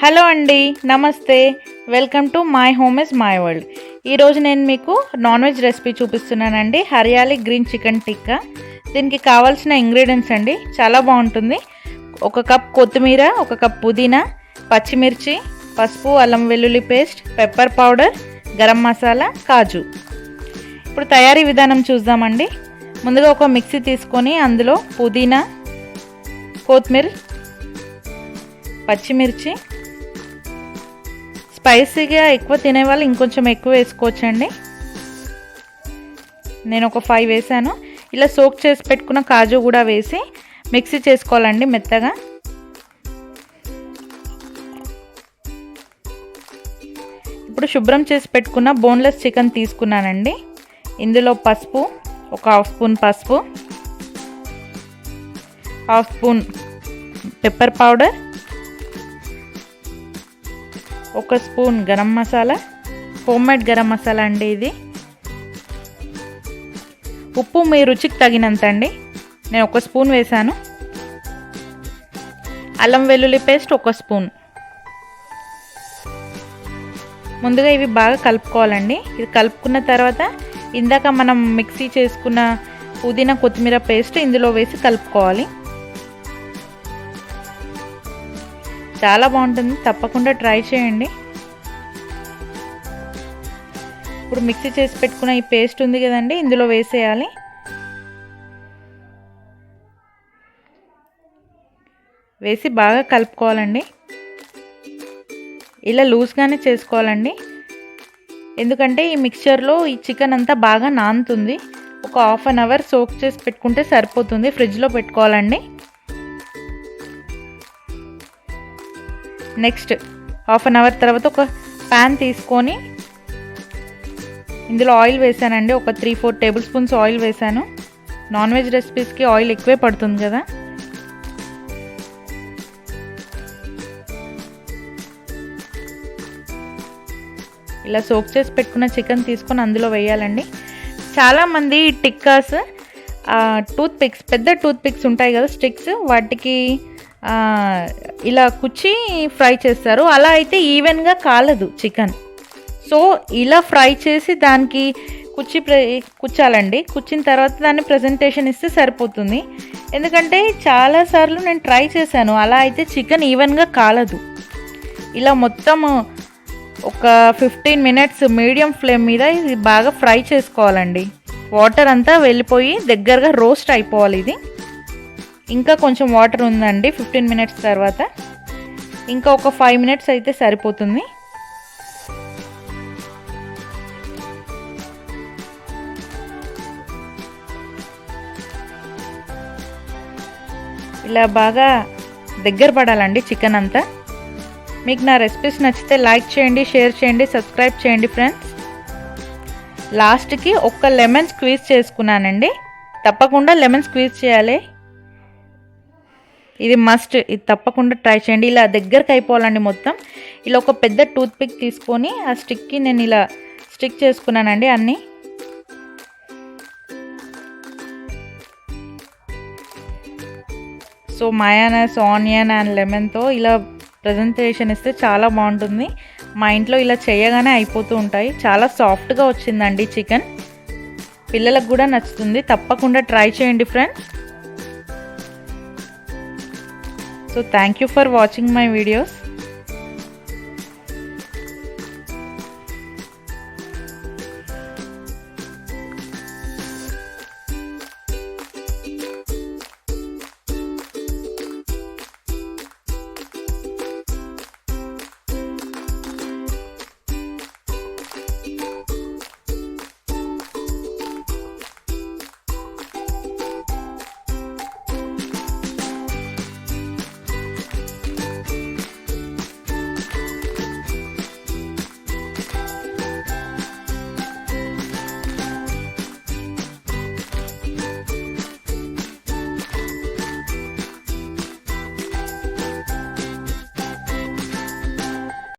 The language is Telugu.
హలో అండి, నమస్తే. Welcome to my home is my world. ఈరోజు నేను మీకు నాన్ వెజ్ రెసిపీ చూపిస్తున్నానండి. Hariyali green chicken tikka. దీనికి కావాల్సిన ఇంగ్రీడియంట్స్ అండి, చాలా బాగుంటుంది. 1 కప్ కొత్తిమీర, 1 కప్ పుదీనా, పచ్చిమిర్చి, పసుపు, అల్లం వెల్లుల్లి paste, pepper powder, garam masala, కాజు. ఇప్పుడు తయారీ విధానం చూద్దామండి. ముందుగా ఒక మిక్సీ తీసుకొని అందులో పుదీనా, కొత్తిమీర, పచ్చిమిర్చి, స్పైసీగా ఎక్కువ తినేవాళ్ళు ఇంకొంచెం ఎక్కువ వేసుకోవచ్చండి. నేను ఒక 5 వేసాను. ఇలా సోక్ చేసి పెట్టుకున్న కాజు కూడా వేసి మిక్సీ చేసుకోవాలండి మెత్తగా. ఇప్పుడు శుభ్రం చేసి పెట్టుకున్న బోన్లెస్ చికెన్ తీసుకున్నానండి. ఇందులో పసుపు, ఒక 1/2 స్పూన్ పసుపు, 1/2 spoon pepper powder, 1 spoon garam masala, homemade garam masala అండి ఇది. ఉప్పు మీ రుచికి తగినంత అండి, నేను 1 స్పూన్ వేసాను. అల్లం వెల్లుల్లి పేస్ట్ 1 స్పూన్. ముందుగా ఇవి బాగా కలుపుకోవాలండి. ఇది కలుపుకున్న తర్వాత ఇందాక మనం మిక్సీ చేసుకున్న పుదీనా కొత్తిమీర పేస్ట్ ఇందులో వేసి కలుపుకోవాలి. చాలా బాగుంటుంది, తప్పకుండా ట్రై చేయండి. ఇప్పుడు మిక్సీ చేసి పెట్టుకున్న ఈ పేస్ట్ ఉంది కదండి, ఇందులో వేసేయాలి. వేసి బాగా కలుపుకోవాలండి. ఇలా లూజ్గానే చేసుకోవాలండి, ఎందుకంటే ఈ మిక్చర్లో ఈ చికెన్ అంతా బాగా నానుతుంది. ఒక 1/2 అవర్ సోక్ చేసి పెట్టుకుంటే సరిపోతుంది. ఫ్రిడ్జ్లో పెట్టుకోవాలండి. నెక్స్ట్ 1/2 అవర్ తర్వాత ఒక ప్యాన్ తీసుకొని ఇందులో ఆయిల్ వేసానండి. ఒక 3-4 టేబుల్ స్పూన్స్ ఆయిల్ వేసాను. నాన్ వెజ్ రెసిపీస్కి ఆయిల్ ఎక్కువే పడుతుంది కదా. ఇలా సోక్ చేసి పెట్టుకున్న చికెన్ తీసుకొని అందులో వేయాలండి. చాలామంది టిక్కాస్ టూత్ పిక్స్, పెద్ద టూత్ పిక్స్ ఉంటాయి కదా, స్టిక్స్, వాటికి ఇలా కుచ్చి ఫ్రై చేస్తారు. అలా అయితే ఈవెన్గా కాలదు చికెన్. సో ఇలా ఫ్రై చేసి దానికి కుచ్చాలండి. కుచ్చిన తర్వాత దాన్ని ప్రజెంటేషన్ ఇస్తే సరిపోతుంది. ఎందుకంటే చాలాసార్లు నేను ట్రై చేశాను, అలా అయితే చికెన్ ఈవెన్గా కాలదు. ఇలా మొత్తం ఒక 15 మినిట్స్ మీడియం ఫ్లేమ్ మీద ఇది బాగా ఫ్రై చేసుకోవాలండి. వాటర్ అంతా వెళ్ళిపోయి దగ్గరగా రోస్ట్ అయిపోవాలి. ఇది ఇంకా కొంచెం వాటర్ ఉందండి. 15 మినిట్స్ తర్వాత ఇంకా ఒక 5 మినిట్స్ అయితే సరిపోతుంది. ఇలా బాగా దగ్గర పడాలండి చికెన్ అంతా. మీకు నా రెసిపీస్ నచ్చితే లైక్ చేయండి, షేర్ చేయండి, సబ్స్క్రైబ్ చేయండి ఫ్రెండ్స్. లాస్ట్కి 1 లెమన్ స్క్వీజ్ చేసుకున్నానండి. తప్పకుండా లెమన్ స్క్వీజ్ చేయాలి, ఇది మస్ట్. ఇది తప్పకుండా ట్రై చేయండి. ఇలా దగ్గరకు అయిపోవాలండి మొత్తం. ఇలా ఒక పెద్ద టూత్ పిక్ తీసుకొని ఆ స్టిక్కి నేను ఇలా స్టిక్ చేసుకున్నానండి అన్నీ. సో మయోనైస్, ఆనియన్ అండ్ లెమన్తో ఇలా ప్రజెంటేషన్ ఇస్తే చాలా బాగుంటుంది. మా ఇంట్లో ఇలా చేయగానే అయిపోతూ ఉంటాయి. చాలా సాఫ్ట్గా వచ్చిందండి చికెన్. పిల్లలకు కూడా నచ్చుతుంది, తప్పకుండా ట్రై చేయండి friends. So thank you for watching my videos.